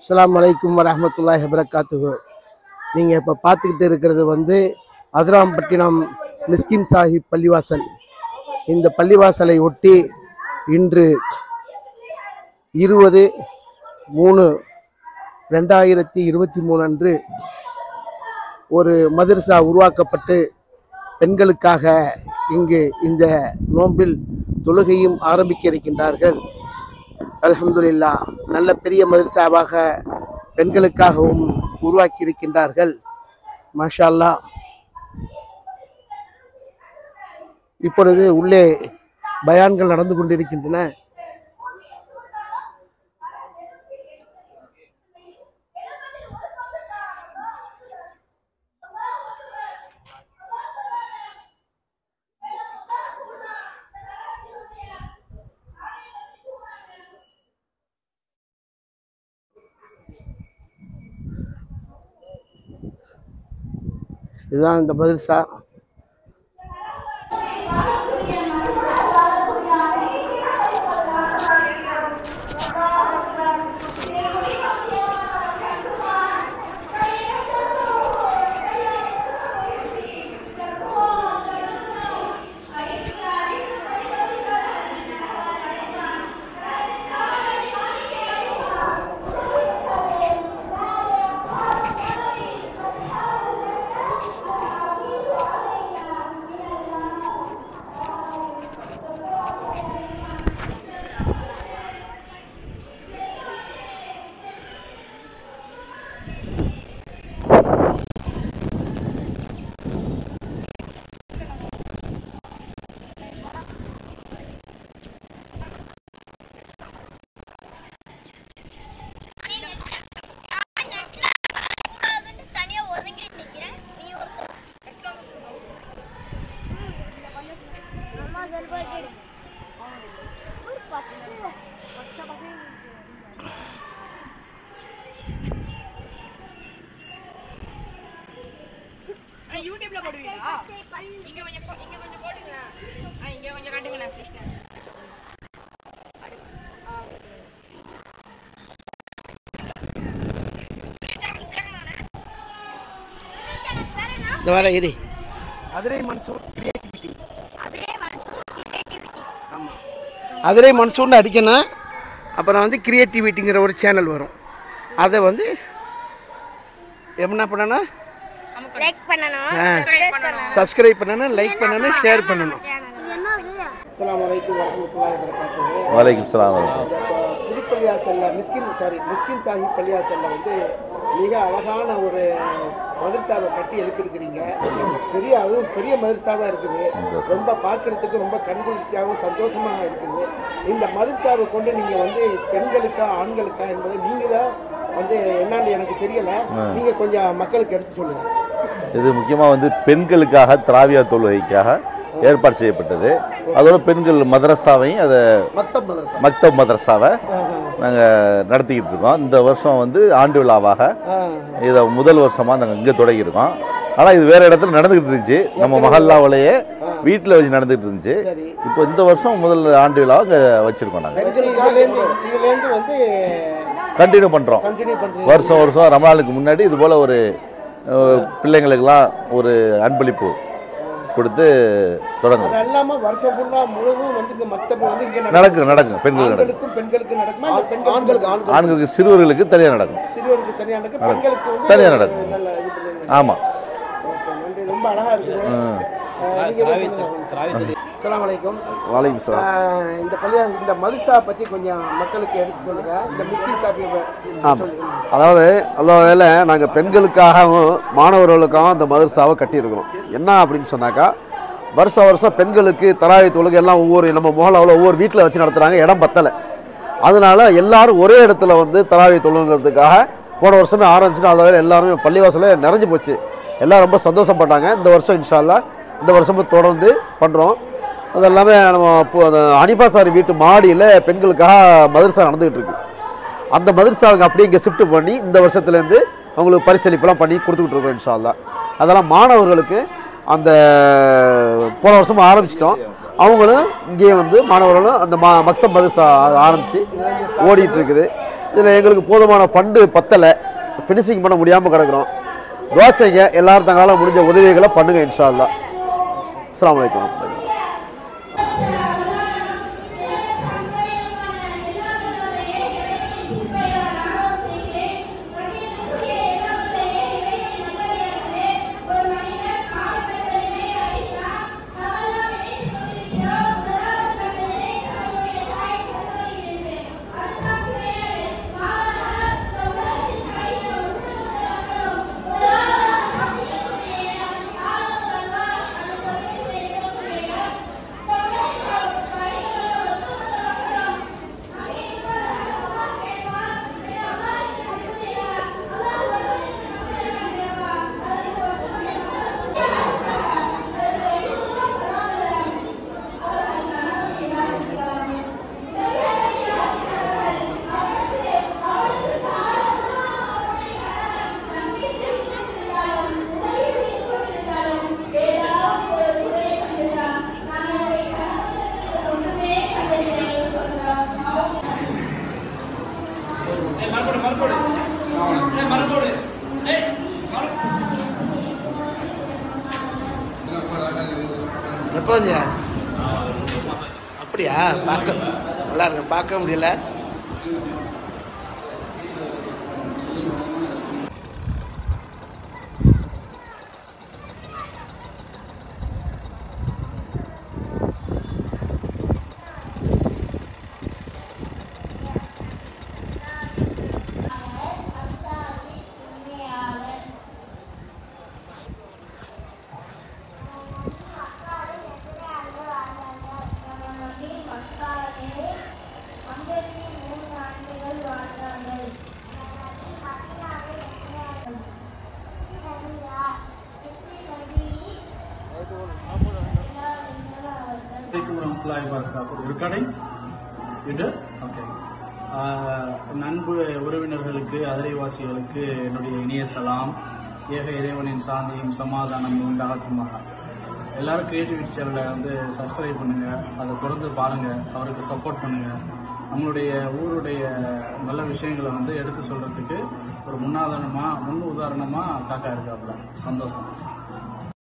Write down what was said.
அஸ்ஸலாமு அலைக்கும் வரஹ்மத்துல்லாஹி வபரகாத்துஹு. நீங்கள் இப்போ பார்த்துக்கிட்டு இருக்கிறது வந்து அதிராம்பட்டினம் மிஸ்கின் சாஹிப் பள்ளிவாசல். இந்த பள்ளிவாசலை ஒட்டி இன்று 20/3/2023 அன்று ஒரு மதரசா உருவாக்கப்பட்டு பெண்களுக்காக இங்கு இந்த நோன்பில் தொழுகையும் ஆரம்பிக்க இருக்கின்றார்கள். அல்ஹம்துலில்லாஹ், நல்ல பெரிய மதரசாவாக பெண்களுக்காகவும் உருவாக்கி இருக்கின்றார்கள். மாஷா அல்லாஹ். இப்பொழுது உள்ளே பயான்கள் நடந்து கொண்டிருக்கின்றன. இதுதான் இந்த மதரசா. யூடியூப்ல போடுவீங்களா? இங்க கொஞ்சம் போடுங்க. இங்க கொஞ்சம் காட்டுங்க ப்ளீஸ். இந்த வர இரு. அதிரை மன்சூர் கிரியேட்டிவிட்டி. ஆமாம், அதிரை மன்சூர்னு அடிக்கணும். அப்புறம் வந்து கிரியேட்டிவிட்டிங்கிற ஒரு சேனல் வரும். அதை வந்து என்ன பண்ணணும்? லைக் பண்ணனும், சப்ஸ்கிரைப் பண்ணனும், லைக் பண்ணனும், ஷேர் பண்ணனும். அஸ்ஸலாமு அலைக்கும் வரஹ்மத்துல்லாஹி வபரகாத்துஹு. வலைக்கும் சலாம் வரஹ்மத்துல்லாஹி. புதுப்பள்ளியாசல்ல மிஸ்கின் சாஹிப் பள்ளியாசல்ல வந்து மிக அழகான ஒரு மதரசாவை கட்டி எழுப்பியிருக்கிறீங்க. பெரிய மதரசாவாக இருக்குது. ரொம்ப பார்க்கறதுக்கு ரொம்ப கண்குளிர்ச்சியாகவும் சந்தோஷமாக இருக்குது. இந்த மதரசாவை கொண்டு நீங்கள் வந்து பெண்களுக்கா ஆண்களுக்கா என்பதை நீங்கள் தான் வந்து என்னன்னு எனக்கு தெரியல. நீங்கள் கொஞ்சம் மக்களுக்கு எடுத்து சொல்லுங்கள். இது முக்கியமாக வந்து பெண்களுக்காக திராவியா தொழுகைக்காக ஏற்பாடு செய்யப்பட்டது. அதோட பெண்கள் மதரசாவையும் அதை மக்தப் மதரசாவை நாங்கள் நடத்திக்கிட்டு இருக்கோம். இந்த வருஷம் வந்து ஆண்டு விழாவாக இதை முதல் வருஷமாக நாங்கள் இங்கே தொடங்கியிருக்கோம். ஆனால் இது வேறு இடத்துல நடந்துக்கிட்டு இருந்துச்சு. நம்ம மஹல்லாவிலேயே வீட்டில் வச்சு நடந்துகிட்டு இருந்துச்சு. இப்போ இந்த வருஷம் முதல் ஆண்டு விழாவை இங்கே வச்சுருக்கோம். நாங்கள் கண்டினியூ பண்ணுறோம். வருஷம் வருஷம் ரமலானுக்கு முன்னாடி இது போல் ஒரு பிள்ளைங்களுக்கெல்லாம் ஒரு அன்பளிப்பு கொடுத்து தொடங்கும். நடக்கும். ஆண்களுக்கு சிறுவர்களுக்கு தனியாக நடக்கும். தனியாக நடக்கும். ஆமாம். ரொம்ப அழகா இருக்குது. அஸ்ஸலாமு அலைக்கும். வலைக்கும் சலாம். இந்த மதரசா பற்றி கொஞ்சம் மக்களுக்கு எடுத்து சொல்லுங்க. இந்த மிஸ்கின் சாஹிப். அதாவது அல்லாஹ்வேல நாங்கள் பெண்களுக்காகவும் மாணவர்களுக்காகவும் அந்த மதரசாவை கட்டியிருக்கிறோம். என்ன அப்படின்னு சொன்னாக்கா, வருஷம் பெண்களுக்கு தராவி தொழுகை எல்லாம் நம்ம மொஹல்லாவில் ஒவ்வொரு வீட்டில் வச்சு நடத்துகிறாங்க. இடம் பத்தலை. அதனால எல்லாரும் ஒரே இடத்துல வந்து தராவி தொழுகிறதுக்காக போன வருஷமே ஆரம்பிச்சுட்டு அல்லாஹ்வேல எல்லாருமே பள்ளிவாசலில் நிறைஞ்சு போச்சு. எல்லாம் ரொம்ப சந்தோஷப்பட்டாங்க. இந்த வருஷம் இன்ஷா அல்லாஹ் இந்த வருஷமும் தொடர்ந்து பண்ணுறோம். அது எல்லாமே நம்ம அந்த ஹனீஃபா சார் வீட்டு மாடியில் பெண்களுக்காக மதரசா நடந்துகிட்டு இருக்கு. அந்த மதரசாவுக்கு அப்படியே இங்கே ஷிஃப்ட் பண்ணி இந்த வருஷத்துலேருந்து அவங்களுக்கு பரிசளிப்பெல்லாம் பண்ணி கொடுத்துக்கிட்டு இருக்கோம் இன்ஷா அல்லாஹ். அதெல்லாம் மாணவர்களுக்கு அந்த போன வருஷம் ஆரம்பிச்சிட்டோம். அவங்களும் இங்கே வந்து மாணவர்களும் அந்த மக்தப் மதரசா ஆரம்பித்து ஓடிட்டு இருக்குது. இதில் எங்களுக்கு போதுமான ஃபண்டு பத்தலை, ஃபினிஷிங் பண்ண முடியாமல் கிடக்குறோம். துஆ செய்யுங்க, எல்லாரும் தங்களால் முடிஞ்ச உதவிகளை பண்ணுங்கள் இன்ஷா அல்லாஹ். அஸ்ஸலாமு அலைக்கும். எப்போ வந்தீங்க? அப்படியா? பார்க்க நல்லா இருக்கு, பார்க்க முடியல. நண்பு உறவினர்களுக்கு, அதிரைவாசிகளுக்கு என்னுடைய இனிய சலாம். ஏக இறைவனின் சாந்தியும் சமாதானமும் உண்டாகட்டுமாக. எல்லாரும் கிரியேட்டிவிட்டி சேனலை வந்து சப்ஸ்கிரைப் பண்ணுங்க, அதை தொடர்ந்து பாருங்க, அவருக்கு சப்போர்ட் பண்ணுங்க. நம்மளுடைய ஊருடைய நல்ல விஷயங்களை வந்து எடுத்து சொல்றதுக்கு ஒரு முன் உதாரணமா காக்கா இருக்காப்புல. சந்தோஷம்.